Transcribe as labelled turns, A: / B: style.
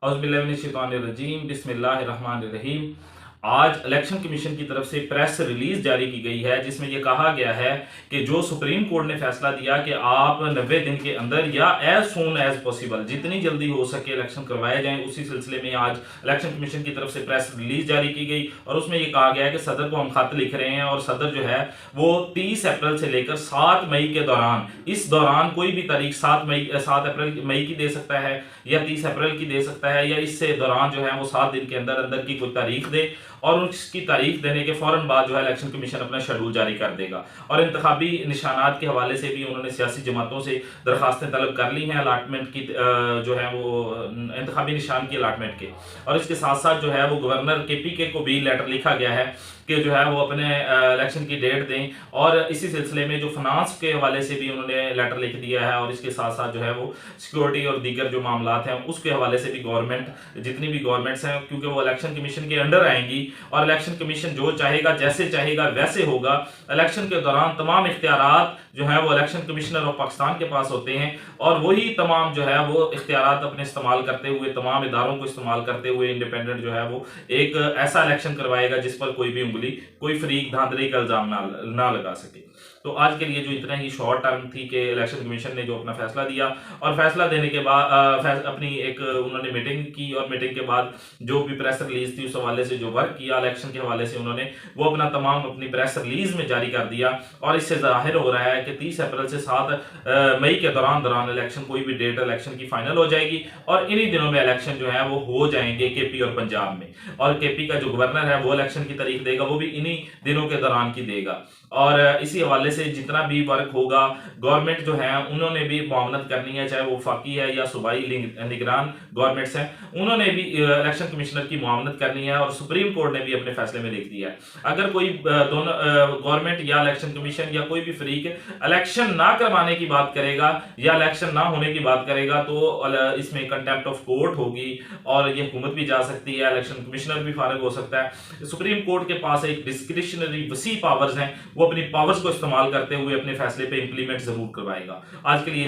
A: औज़ुबिल्लाहिमिनश्शैतानिर्रजीम बिस्मिल्लाहिर्रहमानिर्रहीम। आज election commission की तरफ से प्रेस रिलीज जारी की गई है जिसमें यह कहा गया है कि जो सुप्रीम कोर्ट ने फैसला दिया कि आप 90 दिन के अंदर या एज सून एज पॉसिबल जितनी जल्दी हो सके इलेक्शन करवाए जाएं, उसी सिलसिले में आज इलेक्शन कमीशन की तरफ से प्रेस रिलीज जारी की गई और उसमें यह कहा गया है कि सदर को हम खत लिख रहे हैं और सदर जो है वो 30 अप्रैल से लेकर 7 मई के दौरान, इस दौरान कोई भी तारीख 7 अप्रैल मई की दे सकता है या 30 अप्रैल की दे सकता है या इससे दौरान जो है वो 7 दिन के अंदर अंदर की कोई तारीख दे और उसकी तारीख देने के फौरन बाद जो है इलेक्शन कमीशन अपना शेड्यूल जारी कर देगा। और इंतखाबी निशानात के हवाले से भी उन्होंने सियासी जमातों से दरखास्तें तलब कर ली हैं अलाटमेंट की, जो है वो इंतखाबी निशान की अलाटमेंट के। और इसके साथ साथ जो है वो गवर्नर KPK को भी लेटर लिखा गया है कि जो है वो अपने इलेक्शन की डेट दें और इसी सिलसिले में जो फाइनेंस के हवाले से भी उन्होंने लेटर लिख दिया है और इसके साथ साथ जो है वो सिक्योरिटी और दीगर जो मामलात हैं उसके हवाले से भी गवर्नमेंट जितनी भी गवर्नमेंट्स हैं, क्योंकि वो इलेक्शन कमीशन के अंडर आएंगी और इलेक्शन कमीशन जो चाहेगा जैसे चाहेगा वैसे होगा। इलेक्शन के दौरान तमाम इख्तियारात जो है वो इलेक्शन कमिश्नर ऑफ पाकिस्तान के पास होते हैं और वही तमाम जो है वो इख्तियारात अपने इस्तेमाल करते हुए, तमाम इदारों को इस्तेमाल करते हुए इंडिपेंडेंट जो है वो एक ऐसा इलेक्शन करवाएगा जिस पर कोई भी उंगली, कोई फरीक धांधली का इल्जाम ना लगा सके। तो आज के लिए जो इतना ही शॉर्ट टर्म थी कि इलेक्शन कमीशन ने जो अपना फैसला दिया और फैसला देने के बाद अपनी एक उन्होंने मीटिंग की और मीटिंग के बाद जो भी प्रेस रिलीज थी उस हवाले से जो वर्क किया इलेक्शन के हवाले से उन्होंने वो अपना तमाम अपनी प्रेस रिलीज में जारी कर दिया। और इससे जाहिर हो रहा है कि 30 अप्रैल से 7 मई के दौरान इलेक्शन, कोई भी डेट इलेक्शन की फाइनल हो जाएगी और इन्हीं दिनों में इलेक्शन जो है वो हो जाएंगे KP और पंजाब में। और KP का जो गवर्नर है वो इलेक्शन की तारीख देगा, वो भी इन्हीं दिनों के दौरान की देगा। और इसी हवाले से जितना भी वर्क होगा गवर्नमेंट जो है उन्होंने भी मुआवनत करनी है, चाहे वो वफाकी है या सूबाई निगरान गवर्नमेंट्स हैं, उन्होंने भी इलेक्शन कमिश्नर की मुआवनत करनी है और सुप्रीम कोर्ट ने भी अपने फैसले में लिख दिया है अगर कोई दोनों गवर्नमेंट या इलेक्शन कमीशन या कोई भी फरीक इलेक्शन ना करवाने की बात करेगा या इलेक्शन ना होने की बात करेगा तो इसमें कंटेम्प्ट ऑफ कोर्ट होगी और ये हुकूमत भी जा सकती है, इलेक्शन कमिश्नर भी फारिग हो सकता है। सुप्रीम कोर्ट के पास एक डिस्क्रिशनरी वसी पावर्स हैं, वो अपनी पावर्स को इस्तेमाल करते हुए अपने फैसले पे इंप्लीमेंट जरूर करवाएगा। आज के लिए